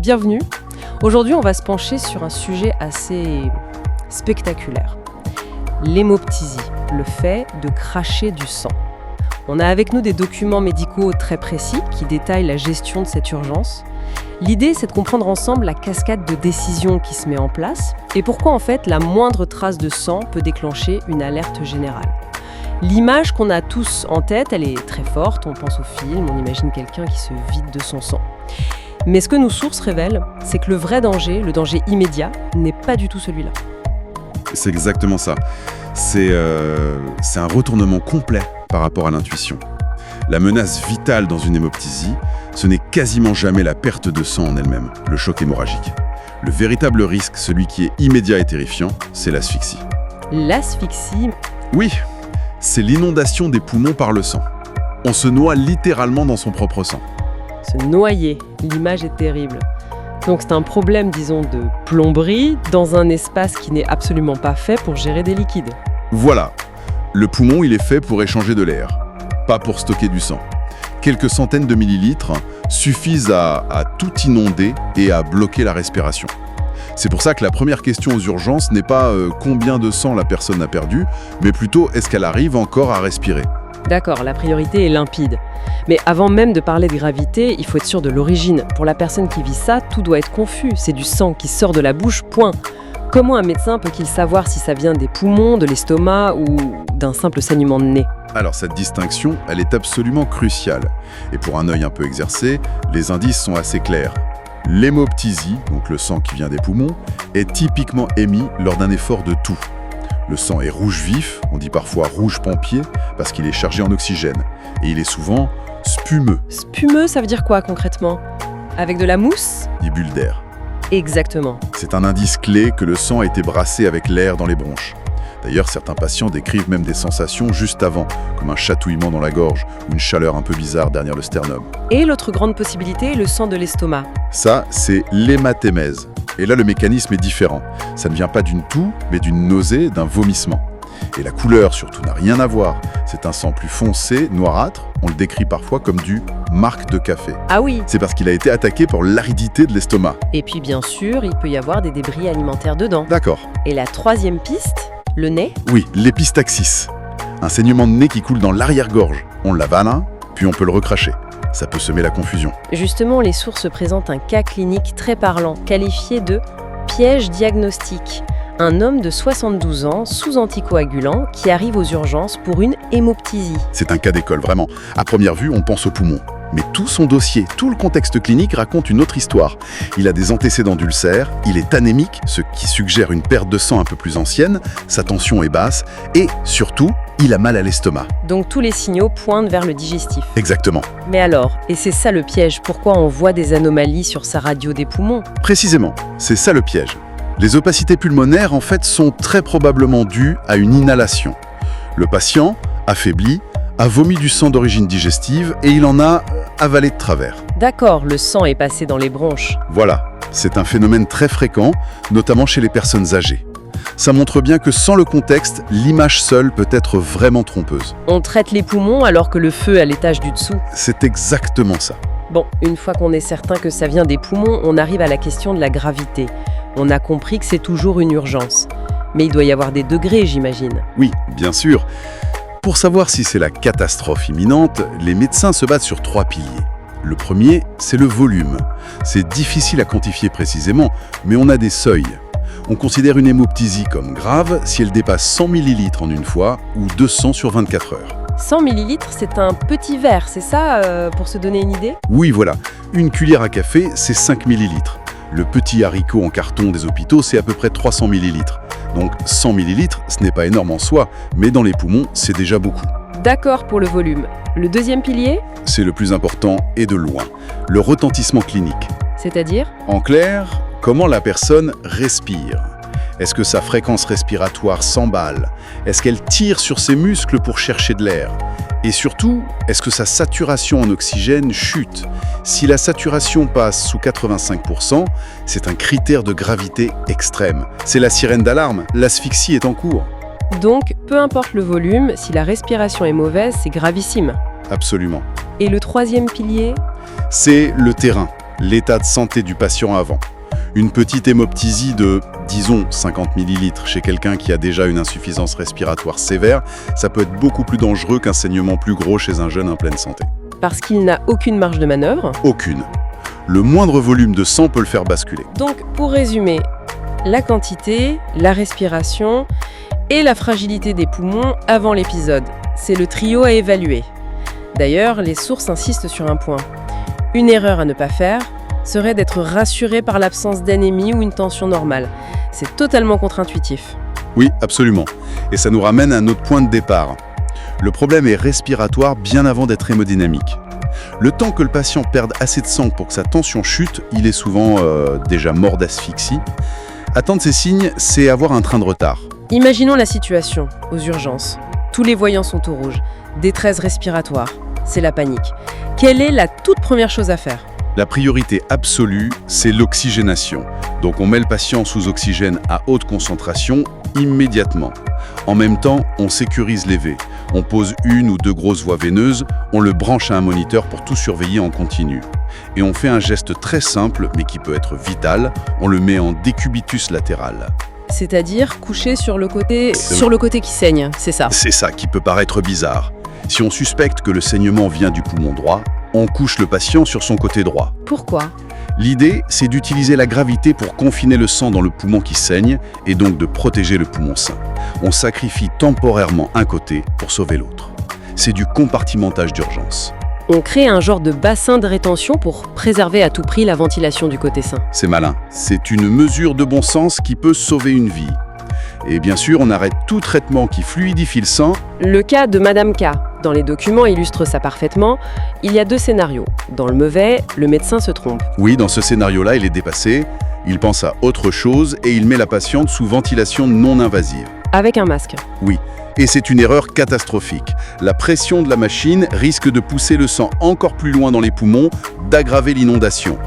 bienvenue. Aujourd'hui, on va se pencher sur un sujet assez spectaculaire. L'hémoptysie, le fait de cracher du sang. On a avec nous des documents médicaux très précis qui détaillent la gestion de cette urgence. L'idée, c'est de comprendre ensemble la cascade de décisions qui se met en place et pourquoi en fait la moindre trace de sang peut déclencher une alerte générale. L'image qu'on a tous en tête, elle est très forte, on pense au film, on imagine quelqu'un qui se vide de son sang. Mais ce que nos sources révèlent, c'est que le vrai danger, le danger immédiat, n'est pas du tout celui-là. C'est exactement ça. C'est un retournement complet par rapport à l'intuition. La menace vitale dans une hémoptysie, ce n'est quasiment jamais la perte de sang en elle-même, le choc hémorragique. Le véritable risque, celui qui est immédiat et terrifiant, c'est l'asphyxie. L'asphyxie? Oui, c'est l'inondation des poumons par le sang. On se noie littéralement dans son propre sang. Se noyer, l'image est terrible. Donc c'est un problème, disons, de plomberie dans un espace qui n'est absolument pas fait pour gérer des liquides. Voilà, le poumon, il est fait pour échanger de l'air, pas pour stocker du sang. Quelques centaines de millilitres suffisent à tout inonder et à bloquer la respiration. C'est pour ça que la première question aux urgences n'est pas combien de sang la personne a perdu, mais plutôt est-ce qu'elle arrive encore à respirer. D'accord, la priorité est limpide. Mais avant même de parler de gravité, il faut être sûr de l'origine. Pour la personne qui vit ça, tout doit être confus. C'est du sang qui sort de la bouche, point. Comment un médecin peut-il savoir si ça vient des poumons, de l'estomac ou d'un simple saignement de nez ? Alors cette distinction, elle est absolument cruciale. Et pour un œil un peu exercé, les indices sont assez clairs. L'hémoptysie, donc le sang qui vient des poumons, est typiquement émis lors d'un effort de toux. Le sang est rouge vif, on dit parfois rouge pompier, parce qu'il est chargé en oxygène. Et il est souvent spumeux. Spumeux, ça veut dire quoi concrètement ? Avec de la mousse ? Des bulles d'air. Exactement. C'est un indice clé que le sang a été brassé avec l'air dans les bronches. D'ailleurs, certains patients décrivent même des sensations juste avant, comme un chatouillement dans la gorge ou une chaleur un peu bizarre derrière le sternum. Et l'autre grande possibilité, le sang de l'estomac. Ça, c'est l'hématémèse. Et là, le mécanisme est différent. Ça ne vient pas d'une toux, mais d'une nausée, d'un vomissement. Et la couleur, surtout, n'a rien à voir. C'est un sang plus foncé, noirâtre. On le décrit parfois comme du marc de café. Ah oui. C'est parce qu'il a été attaqué par l'aridité de l'estomac. Et puis bien sûr, il peut y avoir des débris alimentaires dedans. D'accord. Et la troisième piste, le nez ? Oui, l'épistaxis. Un saignement de nez qui coule dans l'arrière-gorge. On l'avale, puis on peut le recracher. Ça peut semer la confusion. Justement, les sources présentent un cas clinique très parlant, qualifié de piège diagnostique. Un homme de 72 ans, sous anticoagulant, qui arrive aux urgences pour une hémoptysie. C'est un cas d'école, vraiment. À première vue, on pense au poumon. Mais tout son dossier, tout le contexte clinique raconte une autre histoire. Il a des antécédents d'ulcères, il est anémique, ce qui suggère une perte de sang un peu plus ancienne, sa tension est basse, et surtout, il a mal à l'estomac. Donc tous les signaux pointent vers le digestif. Exactement. Mais alors, et c'est ça le piège, pourquoi on voit des anomalies sur sa radio des poumons ? Précisément, c'est ça le piège. Les opacités pulmonaires, en fait, sont très probablement dues à une inhalation. Le patient, affaibli, a vomi du sang d'origine digestive et il en a avalé de travers. D'accord, le sang est passé dans les bronches. Voilà, c'est un phénomène très fréquent, notamment chez les personnes âgées. Ça montre bien que sans le contexte, l'image seule peut être vraiment trompeuse. On traite les poumons alors que le feu est à l'étage du dessous. C'est exactement ça. Bon, une fois qu'on est certain que ça vient des poumons, on arrive à la question de la gravité. On a compris que c'est toujours une urgence. Mais il doit y avoir des degrés, j'imagine. Oui, bien sûr. Pour savoir si c'est la catastrophe imminente, les médecins se basent sur 3 piliers. Le premier, c'est le volume. C'est difficile à quantifier précisément, mais on a des seuils. On considère une hémoptysie comme grave si elle dépasse 100 ml en une fois ou 200 sur 24 heures. 100 ml, c'est un petit verre, c'est ça, pour se donner une idée ? Oui, voilà. Une cuillère à café, c'est 5 ml. Le petit haricot en carton des hôpitaux, c'est à peu près 300 ml. Donc 100 ml, ce n'est pas énorme en soi, mais dans les poumons, c'est déjà beaucoup. D'accord pour le volume. Le deuxième pilier ? C'est le plus important et de loin, le retentissement clinique. C'est-à-dire ? En clair, comment la personne respire. Est-ce que sa fréquence respiratoire s'emballe ? Est-ce qu'elle tire sur ses muscles pour chercher de l'air ? Et surtout, est-ce que sa saturation en oxygène chute ? Si la saturation passe sous 85%, c'est un critère de gravité extrême. C'est la sirène d'alarme, l'asphyxie est en cours. Donc, peu importe le volume, si la respiration est mauvaise, c'est gravissime. Absolument. Et le troisième pilier ? C'est le terrain. l'état de santé du patient avant. Une petite hémoptysie de, disons, 50 ml chez quelqu'un qui a déjà une insuffisance respiratoire sévère, ça peut être beaucoup plus dangereux qu'un saignement plus gros chez un jeune en pleine santé. Parce qu'il n'a aucune marge de manœuvre. Aucune. Le moindre volume de sang peut le faire basculer. Donc, pour résumer, la quantité, la respiration et la fragilité des poumons avant l'épisode. C'est le trio à évaluer. D'ailleurs, les sources insistent sur un point. Une erreur à ne pas faire serait d'être rassuré par l'absence d'anémie ou une tension normale. C'est totalement contre-intuitif. Oui, absolument. Et ça nous ramène à notre point de départ. Le problème est respiratoire bien avant d'être hémodynamique. Le temps que le patient perde assez de sang pour que sa tension chute, il est souvent déjà mort d'asphyxie. Attendre ces signes, c'est avoir un train de retard. Imaginons la situation, aux urgences. Tous les voyants sont au rouge. Détresse respiratoire. C'est la panique. Quelle est la toute première chose à faire ? La priorité absolue, c'est l'oxygénation. Donc on met le patient sous oxygène à haute concentration immédiatement. En même temps, on sécurise les V. On pose une ou deux grosses voies veineuses, on le branche à un moniteur pour tout surveiller en continu. Et on fait un geste très simple, mais qui peut être vital, on le met en décubitus latéral. C'est-à-dire couché sur le côté qui saigne, c'est ça ? C'est ça qui peut paraître bizarre. Si on suspecte que le saignement vient du poumon droit, on couche le patient sur son côté droit. Pourquoi ? L'idée, c'est d'utiliser la gravité pour confiner le sang dans le poumon qui saigne et donc de protéger le poumon sain. On sacrifie temporairement un côté pour sauver l'autre. C'est du compartimentage d'urgence. On crée un genre de bassin de rétention pour préserver à tout prix la ventilation du côté sain. C'est malin. C'est une mesure de bon sens qui peut sauver une vie. Et bien sûr, on arrête tout traitement qui fluidifie le sang. Le cas de Madame K, dans les documents, illustre ça parfaitement. Il y a deux scénarios. Dans le mauvais, le médecin se trompe. Oui, dans ce scénario-là, il est dépassé. Il pense à autre chose et il met la patiente sous ventilation non invasive. Avec un masque. Oui. Et c'est une erreur catastrophique. La pression de la machine risque de pousser le sang encore plus loin dans les poumons, d'aggraver l'inondation.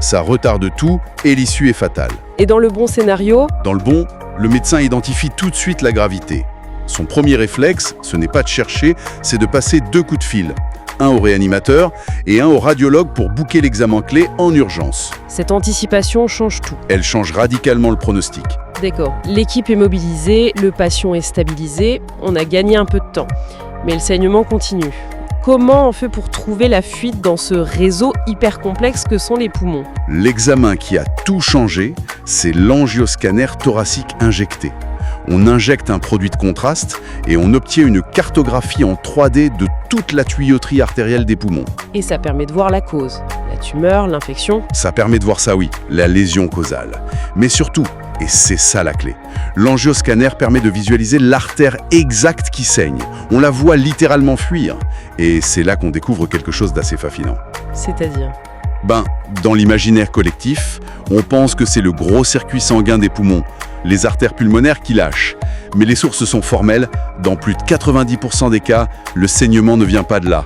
Ça retarde tout et l'issue est fatale. Et dans le bon scénario ? Dans le bon, le médecin identifie tout de suite la gravité. Son premier réflexe, ce n'est pas de chercher, c'est de passer 2 coups de fil. Un au réanimateur et un au radiologue pour booker l'examen clé en urgence. Cette anticipation change tout. Elle change radicalement le pronostic. D'accord. L'équipe est mobilisée, le patient est stabilisé, on a gagné un peu de temps. Mais le saignement continue. Comment on fait pour trouver la fuite dans ce réseau hyper complexe que sont les poumons ? L'examen qui a tout changé, c'est l'angioscanner thoracique injecté. On injecte un produit de contraste et on obtient une cartographie en 3D de toute la tuyauterie artérielle des poumons. Et ça permet de voir la cause, la tumeur, l'infection. Ça permet de voir ça, oui, la lésion causale. Mais surtout, et c'est ça la clé, l'angioscanner permet de visualiser l'artère exacte qui saigne. On la voit littéralement fuir. Et c'est là qu'on découvre quelque chose d'assez fascinant. C'est-à-dire ? Dans l'imaginaire collectif, on pense que c'est le gros circuit sanguin des poumons, les artères pulmonaires qui lâchent. Mais les sources sont formelles. Dans plus de 90% des cas, le saignement ne vient pas de là.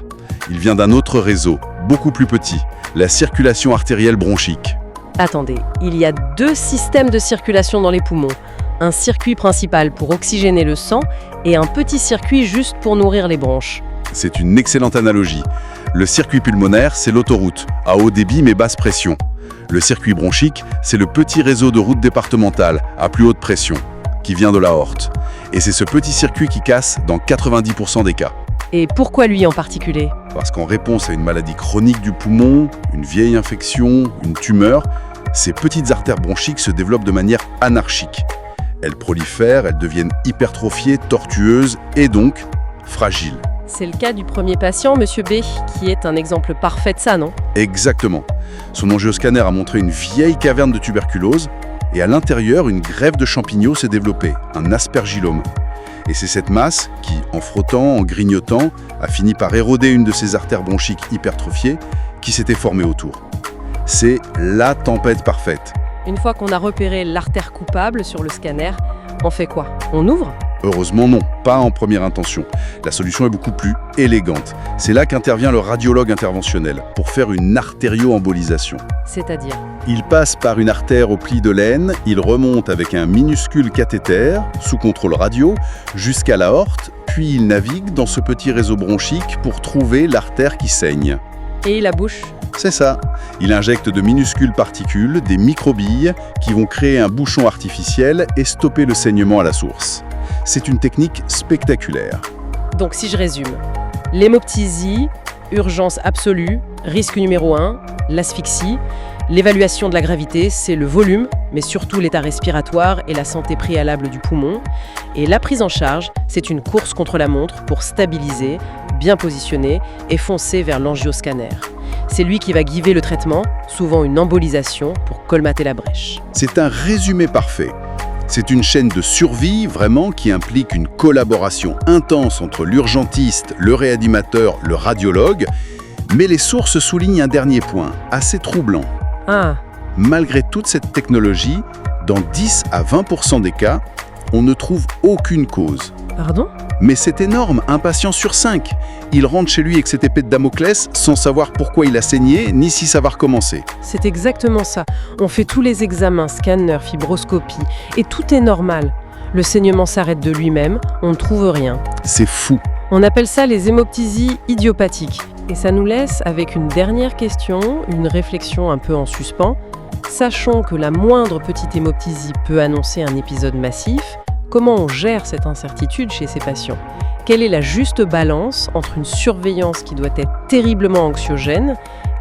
Il vient d'un autre réseau, beaucoup plus petit, la circulation artérielle bronchique. Attendez, il y a 2 systèmes de circulation dans les poumons. Un circuit principal pour oxygéner le sang et un petit circuit juste pour nourrir les bronches. C'est une excellente analogie. Le circuit pulmonaire, c'est l'autoroute, à haut débit mais basse pression. Le circuit bronchique, c'est le petit réseau de routes départementales, à plus haute pression, qui vient de l'aorte. Et c'est ce petit circuit qui casse dans 90% des cas. Et pourquoi lui en particulier ? Parce qu'en réponse à une maladie chronique du poumon, une vieille infection, une tumeur, ces petites artères bronchiques se développent de manière anarchique. Elles prolifèrent, elles deviennent hypertrophiées, tortueuses et donc fragiles. C'est le cas du premier patient, Monsieur B, qui est un exemple parfait de ça, non ? Exactement. Son angioscanner a montré une vieille caverne de tuberculose et à l'intérieur, une greffe de champignons s'est développée, un aspergillome. Et c'est cette masse qui, en frottant, en grignotant, a fini par éroder une de ces artères bronchiques hypertrophiées qui s'était formée autour. C'est la tempête parfaite. Une fois qu'on a repéré l'artère coupable sur le scanner, on fait quoi ? On ouvre ? Heureusement non, pas en première intention. La solution est beaucoup plus élégante. C'est là qu'intervient le radiologue interventionnel pour faire une artério-embolisation. C'est-à-dire ? Il passe par une artère au pli de laine, il remonte avec un minuscule cathéter, sous contrôle radio, jusqu'à l'aorte, puis il navigue dans ce petit réseau bronchique pour trouver l'artère qui saigne. Et la bouche ? C'est ça. Il injecte de minuscules particules, des microbilles, qui vont créer un bouchon artificiel et stopper le saignement à la source. C'est une technique spectaculaire. Donc si je résume, l'hémoptysie, urgence absolue, risque numéro 1, l'asphyxie. L'évaluation de la gravité, c'est le volume, mais surtout l'état respiratoire et la santé préalable du poumon. Et la prise en charge, c'est une course contre la montre pour stabiliser, bien positionner et foncer vers l'angioscanner. C'est lui qui va guider le traitement, souvent une embolisation, pour colmater la brèche. C'est un résumé parfait. C'est une chaîne de survie, vraiment, qui implique une collaboration intense entre l'urgentiste, le réanimateur, le radiologue. Mais les sources soulignent un dernier point, assez troublant. Ah, Malgré toute cette technologie, dans 10 à 20% des cas, on ne trouve aucune cause. pardon ? Mais c'est énorme, un patient sur 5. Il rentre chez lui avec cette épée de Damoclès sans savoir pourquoi il a saigné, ni si ça va recommencer. C'est exactement ça. On fait tous les examens, scanner, fibroscopie, et tout est normal. Le saignement s'arrête de lui-même, on ne trouve rien. C'est fou. On appelle ça les hémoptysies idiopathiques. Et ça nous laisse avec une dernière question, une réflexion un peu en suspens. Sachant que la moindre petite hémoptysie peut annoncer un épisode massif, comment on gère cette incertitude chez ces patients ? Quelle est la juste balance entre une surveillance qui doit être terriblement anxiogène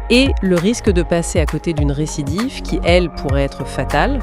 et le risque de passer à côté d'une récidive qui, elle, pourrait être fatale ?